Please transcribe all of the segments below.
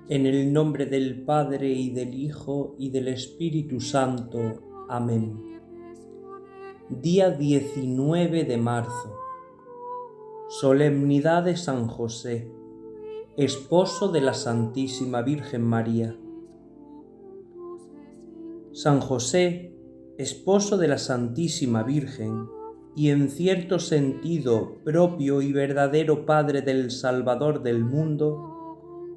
En el nombre del Padre, y del Hijo, y del Espíritu Santo. Amén. Día 19 de marzo. Solemnidad de San José, esposo de la Santísima Virgen María. San José, esposo de la Santísima Virgen, y en cierto sentido propio y verdadero Padre del Salvador del mundo,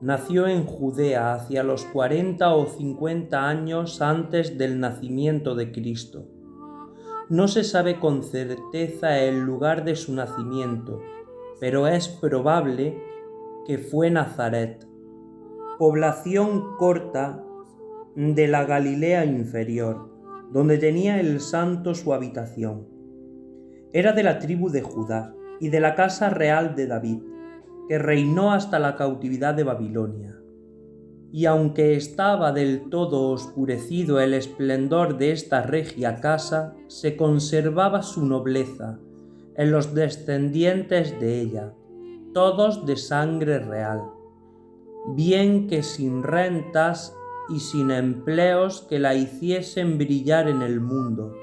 nació en Judea hacia los 40 o 50 años antes del nacimiento de Cristo. No se sabe con certeza el lugar de su nacimiento, pero es probable que fue Nazaret, población corta de la Galilea inferior, donde tenía el santo su habitación. Era de la tribu de Judá y de la casa real de David, que reinó hasta la cautividad de Babilonia. Y aunque estaba del todo oscurecido el esplendor de esta regia casa, se conservaba su nobleza en los descendientes de ella, todos de sangre real, bien que sin rentas y sin empleos que la hiciesen brillar en el mundo,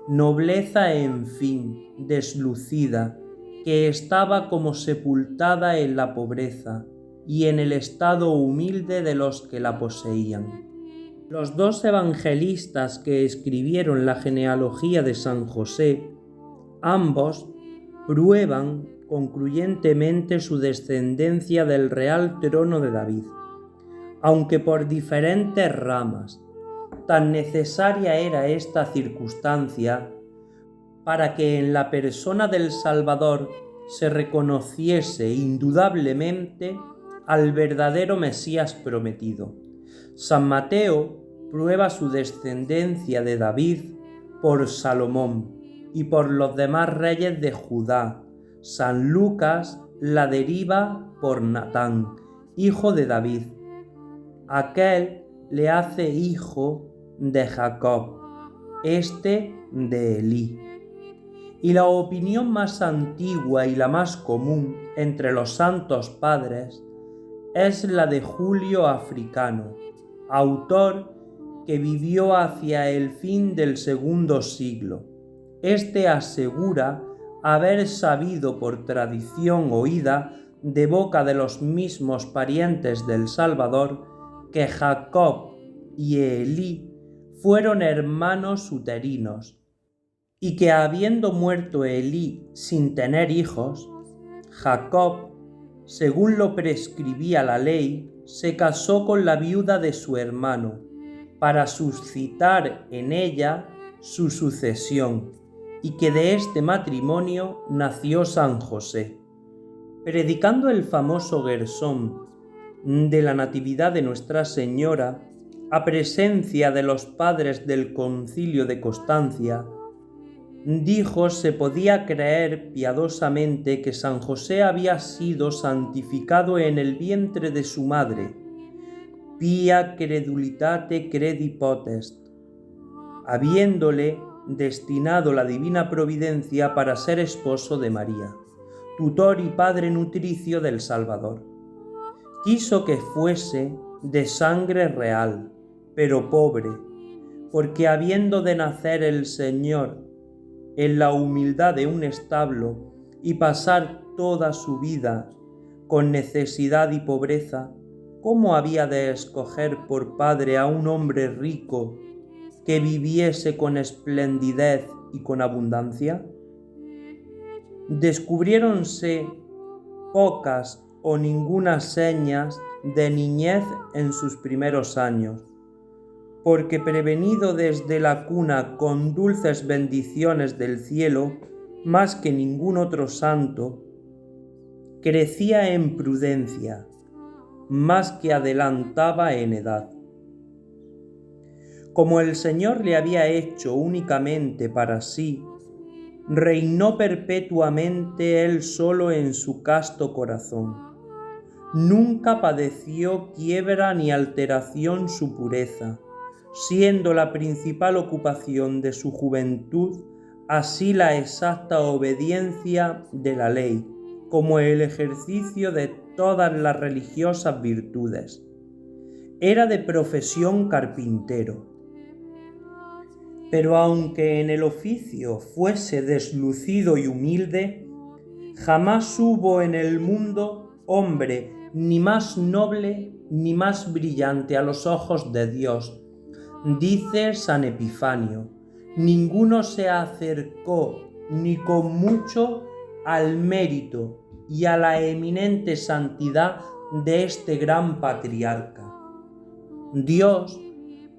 nobleza en fin, deslucida, que estaba como sepultada en la pobreza y en el estado humilde de los que la poseían. Los dos evangelistas que escribieron la genealogía de San José, ambos prueban concluyentemente su descendencia del real trono de David, aunque por diferentes ramas. Tan necesaria era esta circunstancia para que en la persona del Salvador se reconociese indudablemente al verdadero Mesías prometido. San Mateo prueba su descendencia de David por Salomón y por los demás reyes de Judá. San Lucas la deriva por Natán, hijo de David. Aquel le hace hijo de Jacob, este de Elí. Y la opinión más antigua y la más común entre los santos padres es la de Julio Africano, autor que vivió hacia el fin del segundo siglo. Este asegura haber sabido por tradición oída de boca de los mismos parientes del Salvador que Jacob y Elí fueron hermanos uterinos, y que habiendo muerto Elí sin tener hijos, Jacob, según lo prescribía la ley, se casó con la viuda de su hermano, para suscitar en ella su sucesión, y que de este matrimonio nació San José. Predicando el famoso Gersón de la Natividad de Nuestra Señora, a presencia de los padres del Concilio de Constancia, dijo se podía creer piadosamente que San José había sido santificado en el vientre de su madre, pia credulitate credi potest, habiéndole destinado la divina providencia para ser esposo de María, tutor y padre nutricio del Salvador. Quiso que fuese de sangre real, pero pobre, porque habiendo de nacer el Señor en la humildad de un establo y pasar toda su vida con necesidad y pobreza, ¿cómo había de escoger por padre a un hombre rico que viviese con esplendidez y con abundancia? Descubriéronse pocas o ninguna señas de niñez en sus primeros años, porque prevenido desde la cuna con dulces bendiciones del cielo, más que ningún otro santo, crecía en prudencia, más que adelantaba en edad. Como el Señor le había hecho únicamente para sí, reinó perpetuamente él solo en su casto corazón. Nunca padeció quiebra ni alteración su pureza, siendo la principal ocupación de su juventud así la exacta obediencia de la ley, como el ejercicio de todas las religiosas virtudes. Era de profesión carpintero, pero aunque en el oficio fuese deslucido y humilde, jamás hubo en el mundo hombre ni más noble ni más brillante a los ojos de Dios. Dice San Epifanio: ninguno se acercó ni con mucho al mérito y a la eminente santidad de este gran patriarca. Dios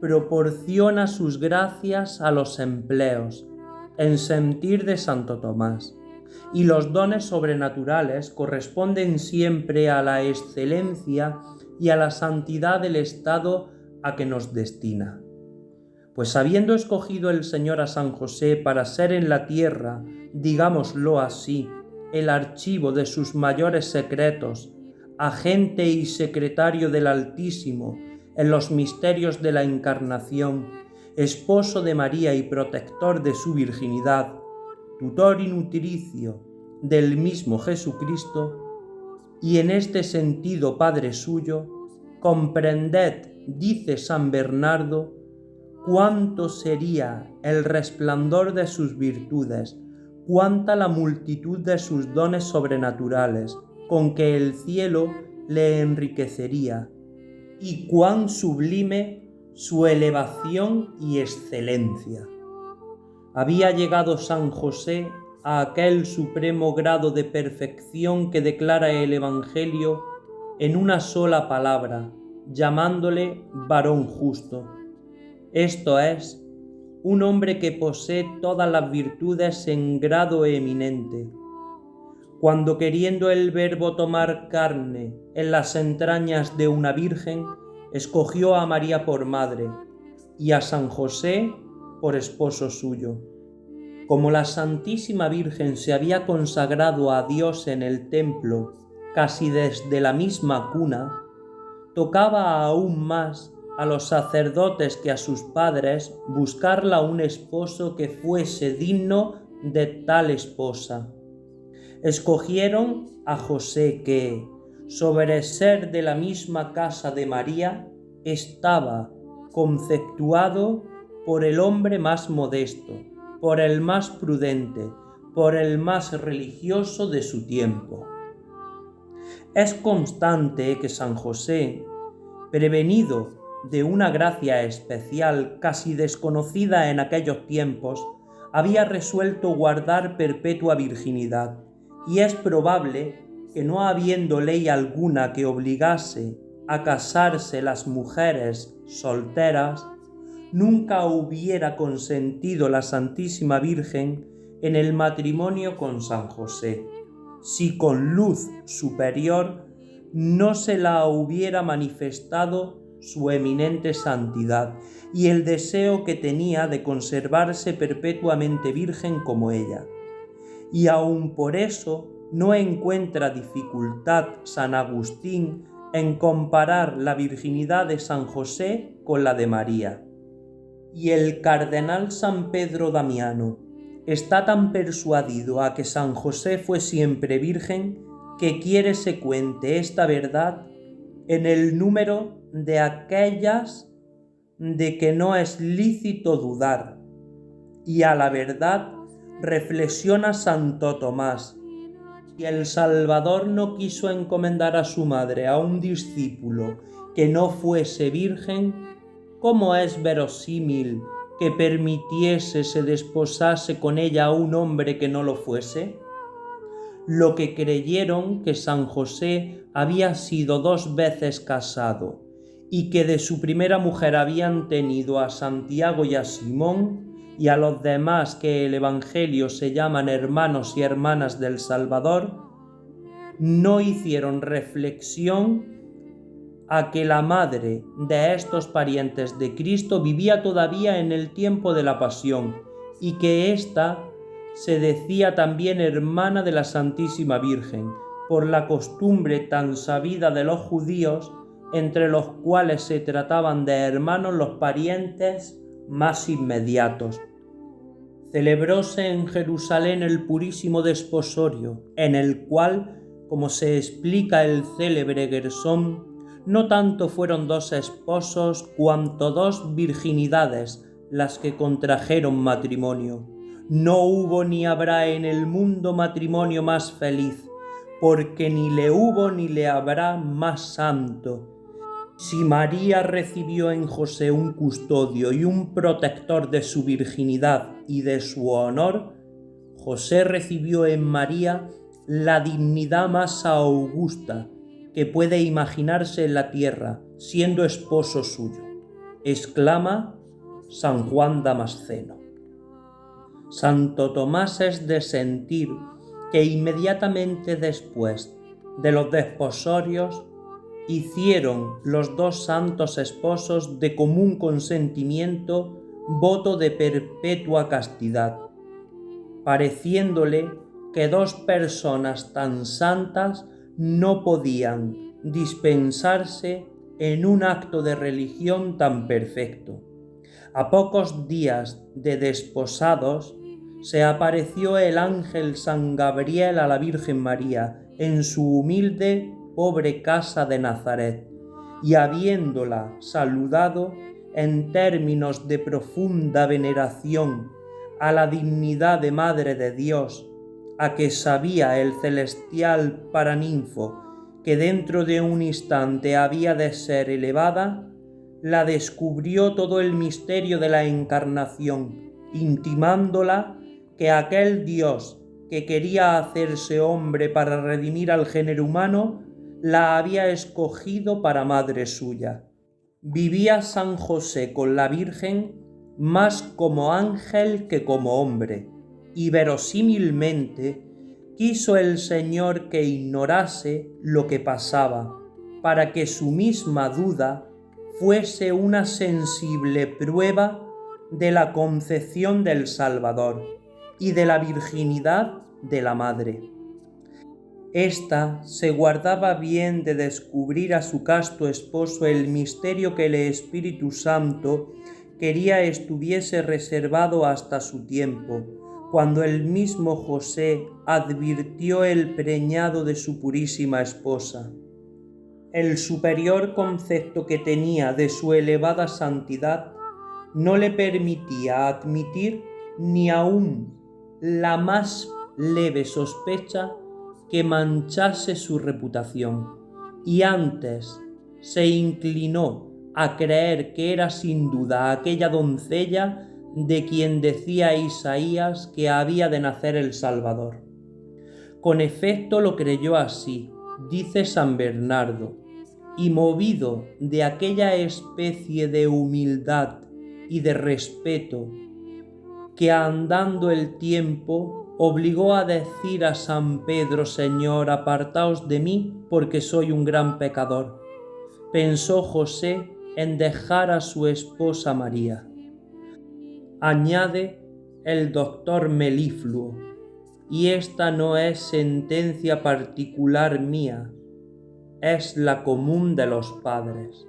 proporciona sus gracias a los empleos, en sentir de Santo Tomás, y los dones sobrenaturales corresponden siempre a la excelencia y a la santidad del estado a que nos destina. Pues habiendo escogido el Señor a San José para ser en la tierra, digámoslo así, el archivo de sus mayores secretos, agente y secretario del Altísimo en los misterios de la Encarnación, esposo de María y protector de su virginidad, tutor y nutricio del mismo Jesucristo, y en este sentido Padre suyo, comprended, dice San Bernardo, cuánto sería el resplandor de sus virtudes, cuánta la multitud de sus dones sobrenaturales, con que el cielo le enriquecería, y cuán sublime su elevación y excelencia. Había llegado San José a aquel supremo grado de perfección que declara el Evangelio en una sola palabra, llamándole varón justo. Esto es, un hombre que posee todas las virtudes en grado eminente. Cuando queriendo el Verbo tomar carne en las entrañas de una virgen, escogió a María por madre y a San José por esposo suyo. Como la Santísima Virgen se había consagrado a Dios en el templo casi desde la misma cuna, tocaba aún más a los sacerdotes que a sus padres buscarla un esposo que fuese digno de tal esposa. Escogieron a José que, sobre ser de la misma casa de María, estaba conceptuado por el hombre más modesto, por el más prudente, por el más religioso de su tiempo. Es constante que San José, prevenido de una gracia especial casi desconocida en aquellos tiempos, había resuelto guardar perpetua virginidad, y es probable que no habiendo ley alguna que obligase a casarse las mujeres solteras, nunca hubiera consentido la Santísima Virgen en el matrimonio con San José, si con luz superior no se la hubiera manifestado su eminente santidad y el deseo que tenía de conservarse perpetuamente virgen como ella. Y aun por eso no encuentra dificultad San Agustín en comparar la virginidad de San José con la de María. Y el cardenal San Pedro Damiano está tan persuadido a que San José fue siempre virgen que quiere se cuente esta verdad en el número de aquellas de que no es lícito dudar. Y a la verdad reflexiona Santo Tomás: si el Salvador no quiso encomendar a su madre a un discípulo que no fuese virgen, ¿cómo es verosímil que permitiese se desposase con ella a un hombre que no lo fuese? Lo que creyeron que San José había sido 2 veces casado y que de su primera mujer habían tenido a Santiago y a Simón y a los demás que el Evangelio se llaman hermanos y hermanas del Salvador, no hicieron reflexión a que la madre de estos parientes de Cristo vivía todavía en el tiempo de la Pasión y que ésta se decía también hermana de la Santísima Virgen, por la costumbre tan sabida de los judíos, entre los cuales se trataban de hermanos los parientes más inmediatos. Celebróse en Jerusalén el purísimo desposorio, en el cual, como se explica el célebre Gersón, no tanto fueron 2 esposos cuanto 2 virginidades las que contrajeron matrimonio. No hubo ni habrá en el mundo matrimonio más feliz, porque ni le hubo ni le habrá más santo. Si María recibió en José un custodio y un protector de su virginidad y de su honor, José recibió en María la dignidad más augusta que puede imaginarse en la tierra, siendo esposo suyo, exclama San Juan Damasceno. Santo Tomás es de sentir que inmediatamente después de los desposorios hicieron los 2 santos esposos de común consentimiento voto de perpetua castidad, pareciéndole que 2 personas tan santas no podían dispensarse en un acto de religión tan perfecto. A pocos días de desposados, se apareció el ángel San Gabriel a la Virgen María en su humilde, pobre casa de Nazaret, y habiéndola saludado en términos de profunda veneración a la dignidad de Madre de Dios, a que sabía el celestial paraninfo que dentro de un instante había de ser elevada, la descubrió todo el misterio de la encarnación, intimándola que aquel Dios que quería hacerse hombre para redimir al género humano, la había escogido para madre suya. Vivía San José con la Virgen más como ángel que como hombre, y verosímilmente quiso el Señor que ignorase lo que pasaba, para que su misma duda fuese una sensible prueba de la concepción del Salvador y de la virginidad de la Madre. Esta se guardaba bien de descubrir a su casto esposo el misterio que el Espíritu Santo quería estuviese reservado hasta su tiempo, cuando el mismo José advirtió el preñado de su purísima esposa. El superior concepto que tenía de su elevada santidad no le permitía admitir ni aún la más leve sospecha que manchase su reputación, y antes se inclinó a creer que era sin duda aquella doncella de quien decía Isaías que había de nacer el Salvador. Con efecto lo creyó así, dice San Bernardo, y movido de aquella especie de humildad y de respeto que andando el tiempo obligó a decir a San Pedro: Señor, apartaos de mí porque soy un gran pecador, pensó José en dejar a su esposa María. Añade el doctor Melifluo, y esta no es sentencia particular mía, es la común de los padres.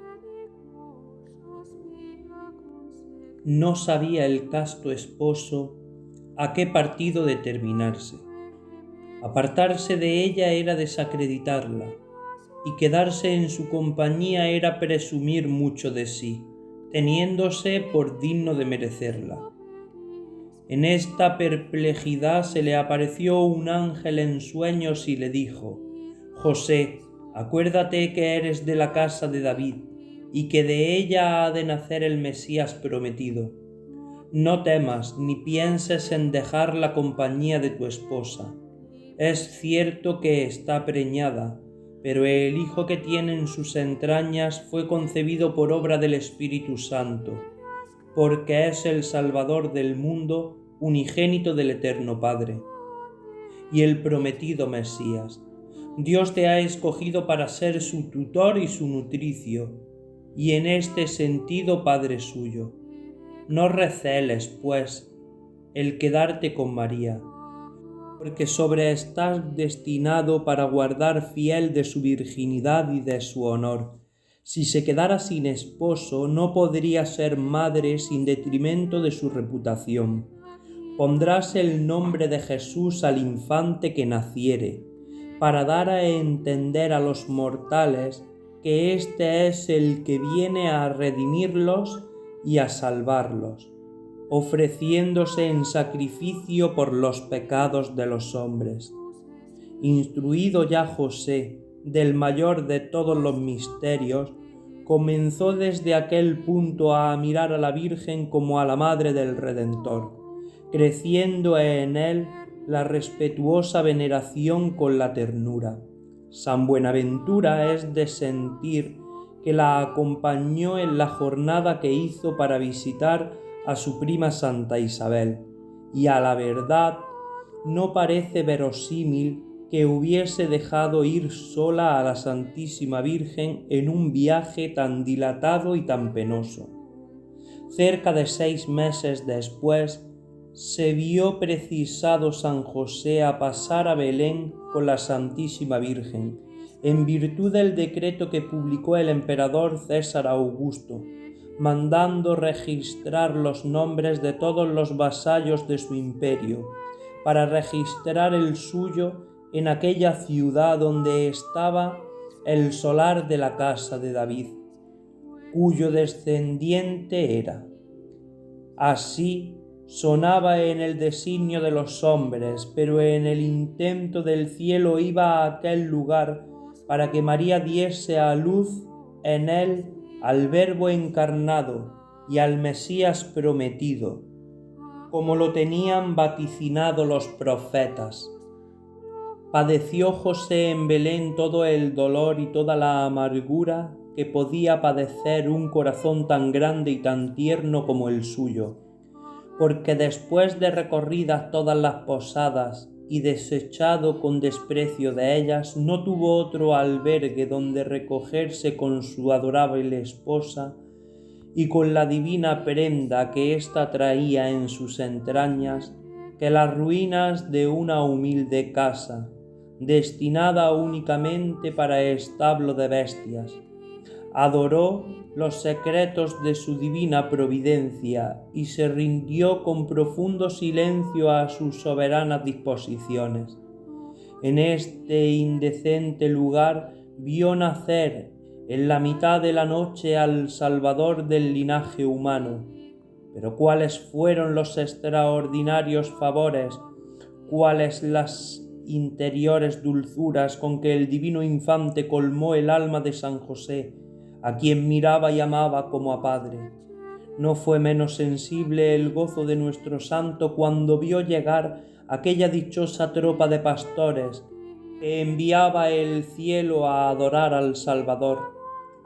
No sabía el casto esposo a qué partido determinarse. Apartarse de ella era desacreditarla, y quedarse en su compañía era presumir mucho de sí, teniéndose por digno de merecerla. En esta perplejidad se le apareció un ángel en sueños y le dijo: José, acuérdate que eres de la casa de David, y que de ella ha de nacer el Mesías prometido. No temas ni pienses en dejar la compañía de tu esposa. Es cierto que está preñada, pero el hijo que tiene en sus entrañas fue concebido por obra del Espíritu Santo, porque es el Salvador del mundo, unigénito del Eterno Padre. Y el prometido Mesías, Dios te ha escogido para ser su tutor y su nutricio, y en este sentido Padre suyo. No receles, pues, el quedarte con María, porque estás destinado para guardar fiel de su virginidad y de su honor. Si se quedara sin esposo, no podría ser madre sin detrimento de su reputación. Pondrás el nombre de Jesús al infante que naciere, para dar a entender a los mortales que éste es el que viene a redimirlos y a salvarlos, ofreciéndose en sacrificio por los pecados de los hombres. Instruido ya José del mayor de todos los misterios, comenzó desde aquel punto a mirar a la Virgen como a la Madre del Redentor, creciendo en él la respetuosa veneración con la ternura. San Buenaventura es de sentir que la acompañó en la jornada que hizo para visitar a su prima Santa Isabel, y a la verdad no parece verosímil que hubiese dejado ir sola a la Santísima Virgen en un viaje tan dilatado y tan penoso. Cerca de 6 meses después, se vio precisado San José a pasar a Belén con la Santísima Virgen, en virtud del decreto que publicó el emperador César Augusto, mandando registrar los nombres de todos los vasallos de su imperio, para registrar el suyo en aquella ciudad donde estaba el solar de la casa de David, cuyo descendiente era. Así sonaba en el designio de los hombres, pero en el intento del cielo iba a aquel lugar para que María diese a luz en él al Verbo encarnado y al Mesías prometido, como lo tenían vaticinado los profetas. Padeció José en Belén todo el dolor y toda la amargura que podía padecer un corazón tan grande y tan tierno como el suyo, porque después de recorridas todas las posadas y desechado con desprecio de ellas, no tuvo otro albergue donde recogerse con su adorable esposa y con la divina prenda que ésta traía en sus entrañas, que las ruinas de una humilde casa, destinada únicamente para establo de bestias. Adoró los secretos de su divina providencia y se rindió con profundo silencio a sus soberanas disposiciones. En este indecente lugar vio nacer en la mitad de la noche al Salvador del linaje humano. Pero cuáles fueron los extraordinarios favores, cuáles las interiores dulzuras con que el divino infante colmó el alma de San José, a quien miraba y amaba como a padre. No fue menos sensible el gozo de nuestro santo cuando vio llegar aquella dichosa tropa de pastores que enviaba el cielo a adorar al Salvador,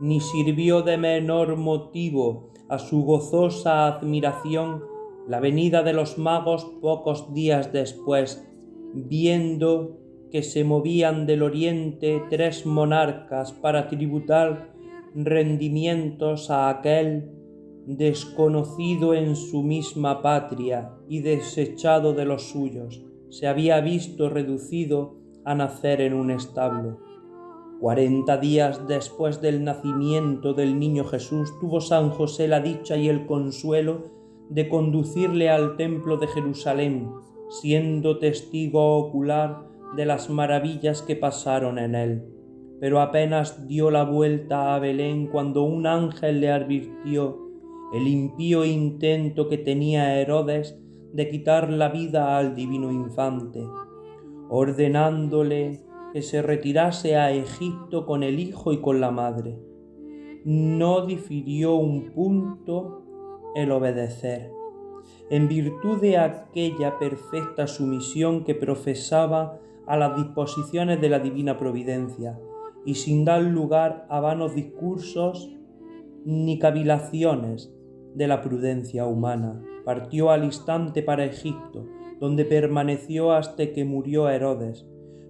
ni sirvió de menor motivo a su gozosa admiración la venida de los magos pocos días después, viendo que se movían del oriente 3 monarcas para tributar rendimientos a aquel desconocido en su misma patria y desechado de los suyos, se había visto reducido a nacer en un establo. 40 días después del nacimiento del niño Jesús tuvo San José la dicha y el consuelo de conducirle al templo de Jerusalén, siendo testigo ocular de las maravillas que pasaron en él. Pero apenas dio la vuelta a Belén cuando un ángel le advirtió el impío intento que tenía Herodes de quitar la vida al divino infante, ordenándole que se retirase a Egipto con el hijo y con la madre. No difirió un punto el obedecer, en virtud de aquella perfecta sumisión que profesaba a las disposiciones de la divina providencia, y sin dar lugar a vanos discursos ni cavilaciones de la prudencia humana, partió al instante para Egipto, donde permaneció hasta que murió Herodes.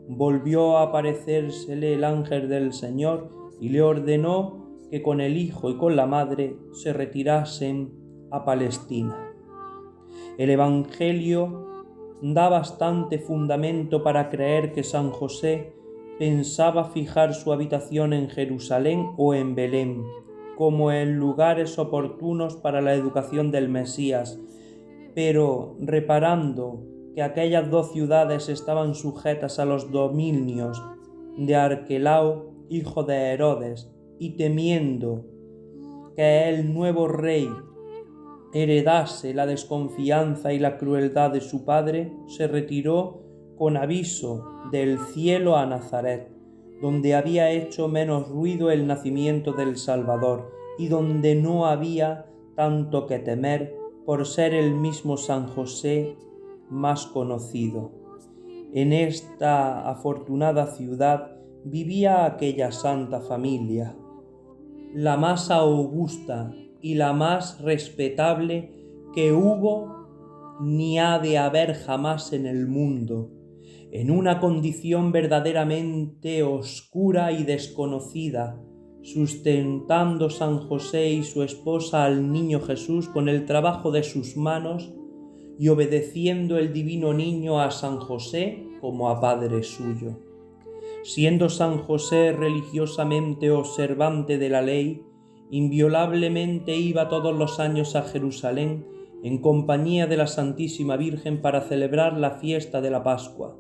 Volvió a aparecérsele el ángel del Señor y le ordenó que con el hijo y con la madre se retirasen a Palestina. El Evangelio da bastante fundamento para creer que San José pensaba fijar su habitación en Jerusalén o en Belén, como en lugares oportunos para la educación del Mesías, pero reparando que aquellas 2 ciudades estaban sujetas a los dominios de Arquelao, hijo de Herodes, y temiendo que el nuevo rey heredase la desconfianza y la crueldad de su padre, se retiró con aviso del cielo a Nazaret, donde había hecho menos ruido el nacimiento del Salvador y donde no había tanto que temer por ser el mismo San José más conocido. En esta afortunada ciudad vivía aquella santa familia, la más augusta y la más respetable que hubo ni ha de haber jamás en el mundo, en una condición verdaderamente oscura y desconocida, sustentando San José y su esposa al niño Jesús con el trabajo de sus manos y obedeciendo el divino niño a San José como a padre suyo. Siendo San José religiosamente observante de la ley, inviolablemente iba todos los años a Jerusalén en compañía de la Santísima Virgen para celebrar la fiesta de la Pascua,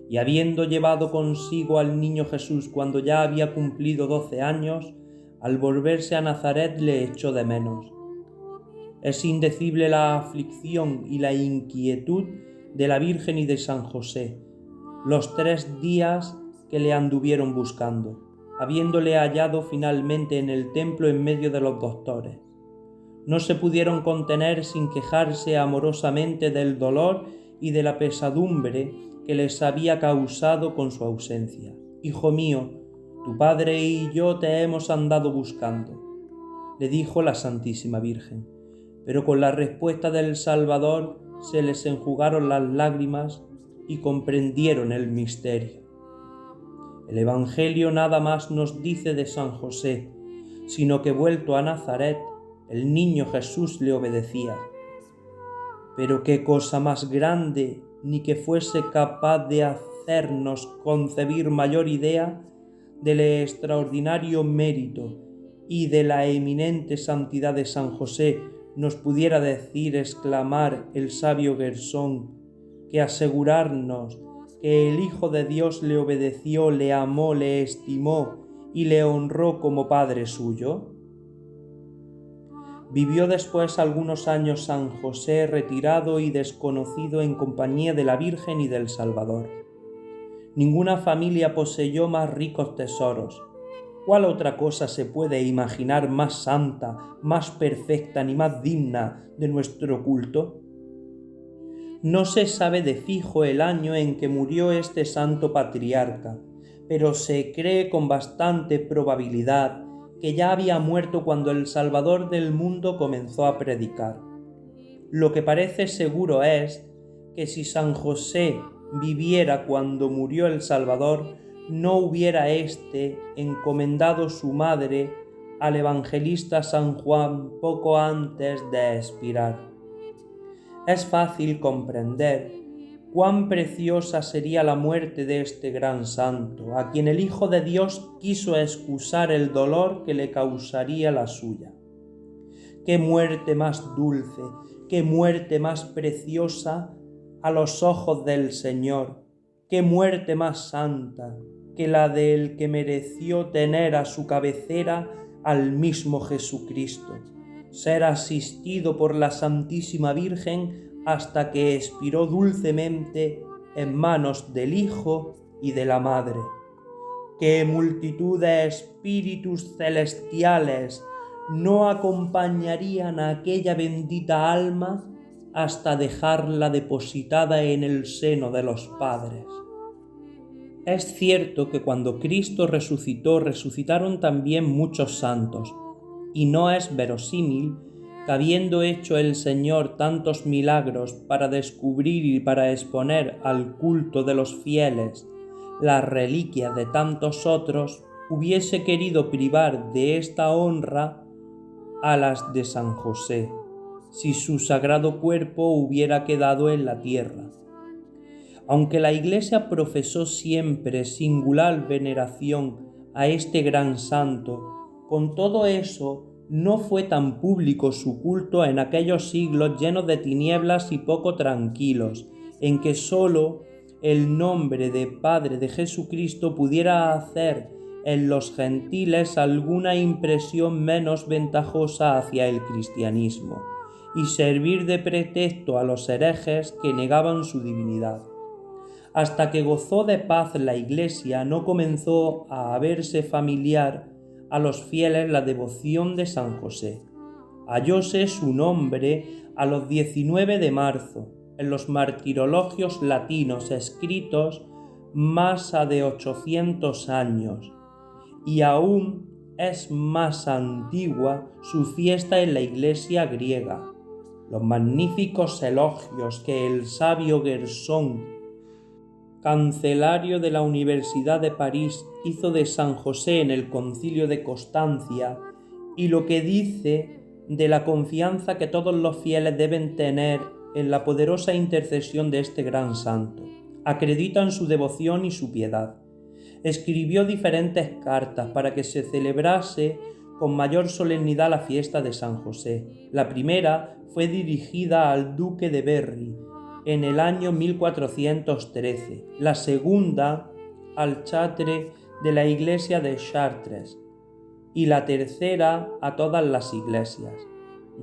y habiendo llevado consigo al niño Jesús cuando ya había cumplido 12 años, al volverse a Nazaret le echó de menos. Es indecible la aflicción y la inquietud de la Virgen y de San José, los 3 días que le anduvieron buscando, habiéndole hallado finalmente en el templo en medio de los doctores. No se pudieron contener sin quejarse amorosamente del dolor y de la pesadumbre que les había causado con su ausencia. Hijo mío, tu padre y yo te hemos andado buscando, le dijo la Santísima Virgen, pero con la respuesta del Salvador se les enjugaron las lágrimas y comprendieron el misterio. El Evangelio nada más nos dice de San José, sino que vuelto a Nazaret, el niño Jesús le obedecía. Pero qué cosa más grande, ni que fuese capaz de hacernos concebir mayor idea del extraordinario mérito y de la eminente santidad de San José, nos pudiera decir, exclamar el sabio Gersón, que asegurarnos que el Hijo de Dios le obedeció, le amó, le estimó y le honró como Padre suyo. Vivió después algunos años San José retirado y desconocido en compañía de la Virgen y del Salvador. Ninguna familia poseyó más ricos tesoros. ¿Cuál otra cosa se puede imaginar más santa, más perfecta ni más digna de nuestro culto? No se sabe de fijo el año en que murió este santo patriarca, pero se cree con bastante probabilidad que ya había muerto cuando el Salvador del mundo comenzó a predicar. Lo que parece seguro es que si San José viviera cuando murió el Salvador, no hubiera éste encomendado su madre al evangelista San Juan poco antes de expirar. Es fácil comprender cuán preciosa sería la muerte de este gran santo, a quien el Hijo de Dios quiso excusar el dolor que le causaría la suya. Qué muerte más dulce, qué muerte más preciosa a los ojos del Señor, qué muerte más santa que la del que mereció tener a su cabecera al mismo Jesucristo, ser asistido por la Santísima Virgen hasta que expiró dulcemente en manos del Hijo y de la Madre. ¡Qué multitud de espíritus celestiales no acompañarían a aquella bendita alma hasta dejarla depositada en el seno de los padres! Es cierto que cuando Cristo resucitó, resucitaron también muchos santos, y no es verosímil que habiendo hecho el Señor tantos milagros para descubrir y para exponer al culto de los fieles las reliquias de tantos otros, hubiese querido privar de esta honra a las de San José, si su sagrado cuerpo hubiera quedado en la tierra. Aunque la Iglesia profesó siempre singular veneración a este gran santo, con todo eso no fue tan público su culto en aquellos siglos llenos de tinieblas y poco tranquilos, en que sólo el nombre de Padre de Jesucristo pudiera hacer en los gentiles alguna impresión menos ventajosa hacia el cristianismo y servir de pretexto a los herejes que negaban su divinidad. Hasta que gozó de paz la Iglesia, no comenzó a haberse familiar a los fieles la devoción de San José. Hallóse su nombre a los 19 de marzo en los martirologios latinos escritos más de 800 años, y aún es más antigua su fiesta en la Iglesia griega. Los magníficos elogios que el sabio Gersón, cancelario de la Universidad de París, hizo de San José en el Concilio de Constancia, y lo que dice de la confianza que todos los fieles deben tener en la poderosa intercesión de este gran santo, acreditan su devoción y su piedad. Escribió diferentes cartas para que se celebrase con mayor solemnidad la fiesta de San José. La primera fue dirigida al duque de Berry en el año 1413, la segunda al chatre de la iglesia de Chartres y la tercera a todas las iglesias.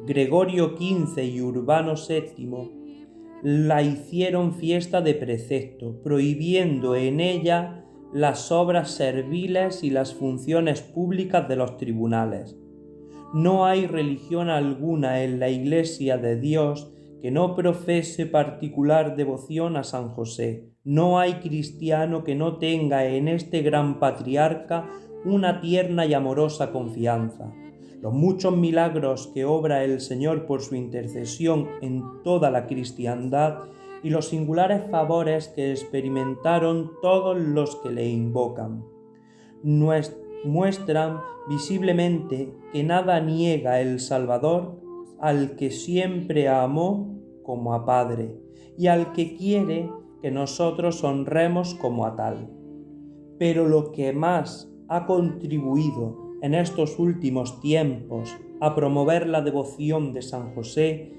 Gregorio XV y Urbano VII la hicieron fiesta de precepto, prohibiendo en ella las obras serviles y las funciones públicas de los tribunales. No hay religión alguna en la Iglesia de Dios que no profese particular devoción a San José. No hay cristiano que no tenga en este gran patriarca una tierna y amorosa confianza. Los muchos milagros que obra el Señor por su intercesión en toda la cristiandad y los singulares favores que experimentaron todos los que le invocan, muestran visiblemente que nada niega el Salvador al que siempre amó como a Padre y al que quiere que nosotros honremos como a tal. Pero lo que más ha contribuido en estos últimos tiempos a promover la devoción de San José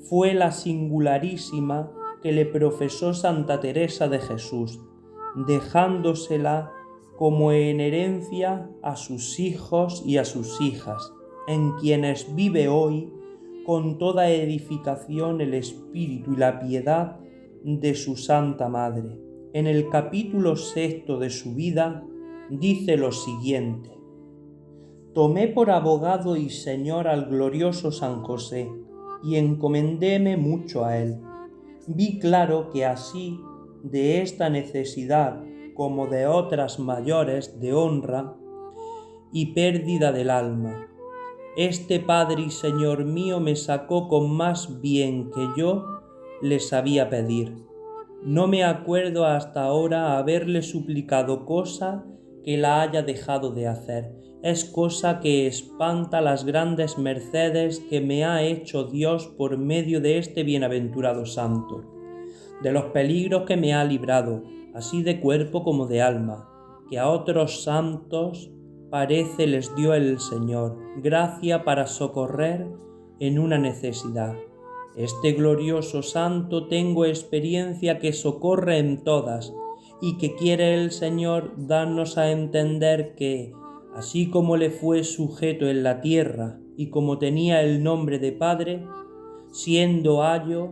fue la singularísima que le profesó Santa Teresa de Jesús, dejándosela como en herencia a sus hijos y a sus hijas, en quienes vive hoy con toda edificación el espíritu y la piedad de su Santa Madre. En el capítulo 6 de su vida dice lo siguiente: Tomé por abogado y señor al glorioso San José, y encomendéme mucho a él. Vi claro que así de esta necesidad como de otras mayores de honra y pérdida del alma, este Padre y Señor mío me sacó con más bien que yo le sabía pedir. No me acuerdo hasta ahora haberle suplicado cosa que la haya dejado de hacer. Es cosa que espanta las grandes mercedes que me ha hecho Dios por medio de este bienaventurado santo, de los peligros que me ha librado, así de cuerpo como de alma, que a otros santos parece les dio el Señor, gracia para socorrer en una necesidad. Este glorioso santo tengo experiencia que socorre en todas, y que quiere el Señor darnos a entender que, así como le fue sujeto en la tierra y como tenía el nombre de Padre, siendo ayo,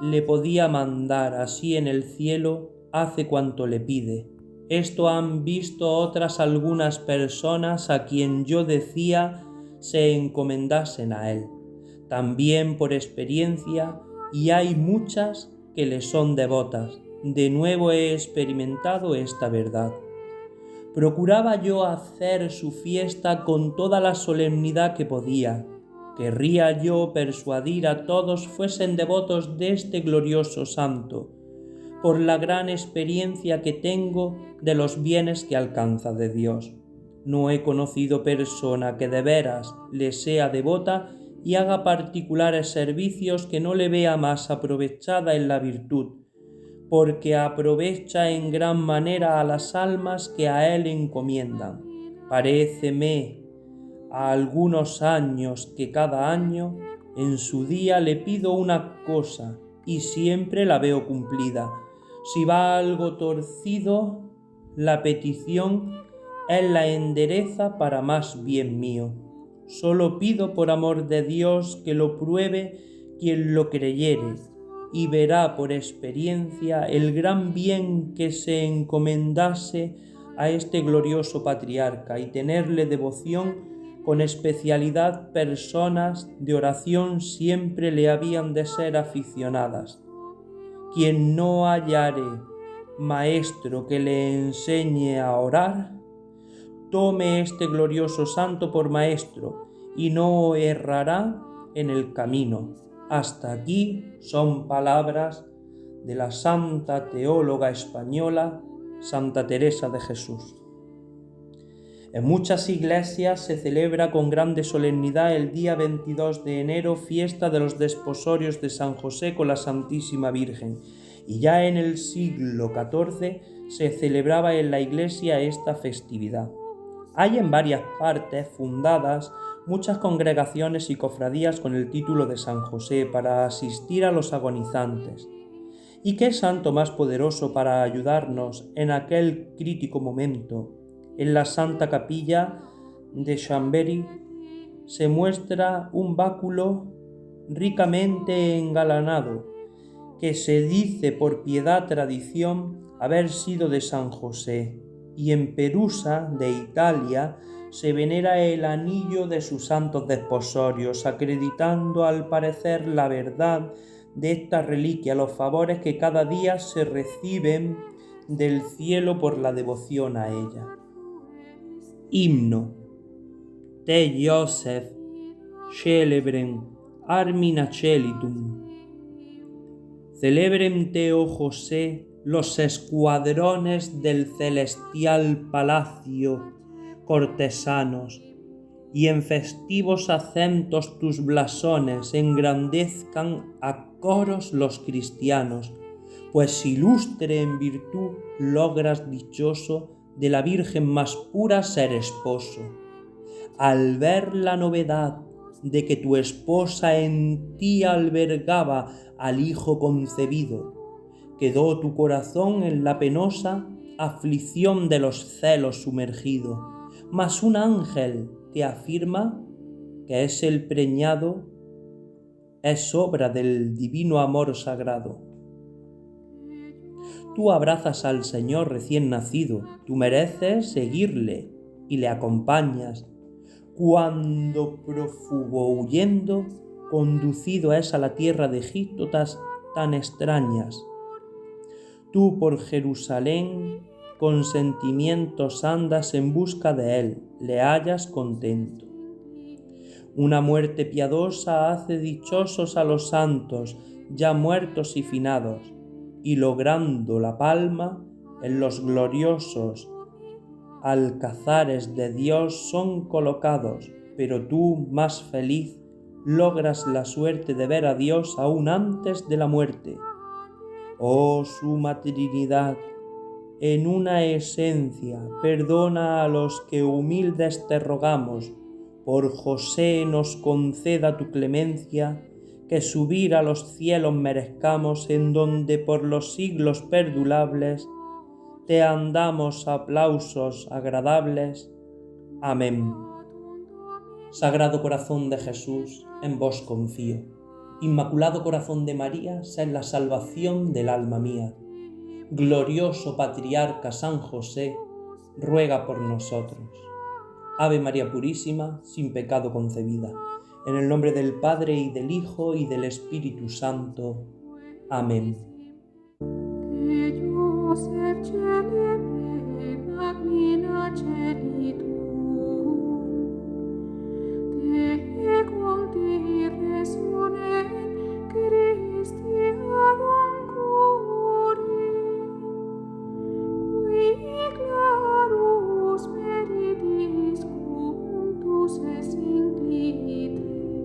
le podía mandar así en el cielo, hace cuanto le pide. Esto han visto otras algunas personas a quien yo decía se encomendasen a él, también por experiencia, y hay muchas que le son devotas. De nuevo he experimentado esta verdad. Procuraba yo hacer su fiesta con toda la solemnidad que podía. Querría yo persuadir a todos fuesen devotos de este glorioso santo, por la gran experiencia que tengo de los bienes que alcanza de Dios. No he conocido persona que de veras le sea devota y haga particulares servicios que no le vea más aprovechada en la virtud, porque aprovecha en gran manera a las almas que a él encomiendan. Paréceme a algunos años que cada año en su día le pido una cosa y siempre la veo cumplida. Si va algo torcido la petición, Él la endereza para más bien mío. Solo pido por amor de Dios que lo pruebe quien lo creyere, y verá por experiencia el gran bien que se encomendase a este glorioso patriarca y tenerle devoción. Con especialidad personas de oración siempre le habían de ser aficionadas. Quien no hallare maestro que le enseñe a orar, tome este glorioso santo por maestro y no errará en el camino. Hasta aquí son palabras de la santa teóloga española Santa Teresa de Jesús. En muchas iglesias se celebra con grande solemnidad el día 22 de enero, fiesta de los desposorios de San José con la Santísima Virgen, y ya en el siglo XIV se celebraba en la iglesia esta festividad. Hay en varias partes fundadas muchas congregaciones y cofradías con el título de San José para asistir a los agonizantes. ¿Y qué santo más poderoso para ayudarnos en aquel crítico momento? En la Santa Capilla de Chambéry se muestra un báculo ricamente engalanado, que se dice por piedad tradición haber sido de San José, y en Perusa, de Italia, se venera el anillo de sus santos desposorios, acreditando al parecer la verdad de esta reliquia, los favores que cada día se reciben del cielo por la devoción a ella. Himno. Te Joseph celebrem armina celitum. Celebren te, oh José, los escuadrones del celestial palacio cortesanos, y en festivos acentos tus blasones engrandezcan a coros los cristianos, pues ilustre en virtud logras dichoso de la Virgen más pura ser esposo. Al ver la novedad de que tu esposa en ti albergaba al Hijo concebido, quedó tu corazón en la penosa aflicción de los celos sumergido, mas un ángel te afirma que es el preñado, es obra del divino amor sagrado. Tú abrazas al Señor recién nacido, tú mereces seguirle y le acompañas. Cuando prófugo huyendo, conducido es a la tierra de Egipto tan extrañas. Tú por Jerusalén con sentimientos andas en busca de él, le hallas contento. Una muerte piadosa hace dichosos a los santos, ya muertos y finados, y logrando la palma en los gloriosos alcazares de Dios son colocados, pero tú, más feliz, logras la suerte de ver a Dios aún antes de la muerte. Oh Suma Trinidad, en una esencia, perdona a los que humildes te rogamos, por José nos conceda tu clemencia, que subir a los cielos merezcamos, en donde por los siglos perdurables te andamos aplausos agradables. Amén. Sagrado Corazón de Jesús, en vos confío. Inmaculado Corazón de María, sed la salvación del alma mía. Glorioso Patriarca San José, ruega por nosotros. Ave María Purísima, sin pecado concebida. En el nombre del Padre, y del Hijo, y del Espíritu Santo. Amén.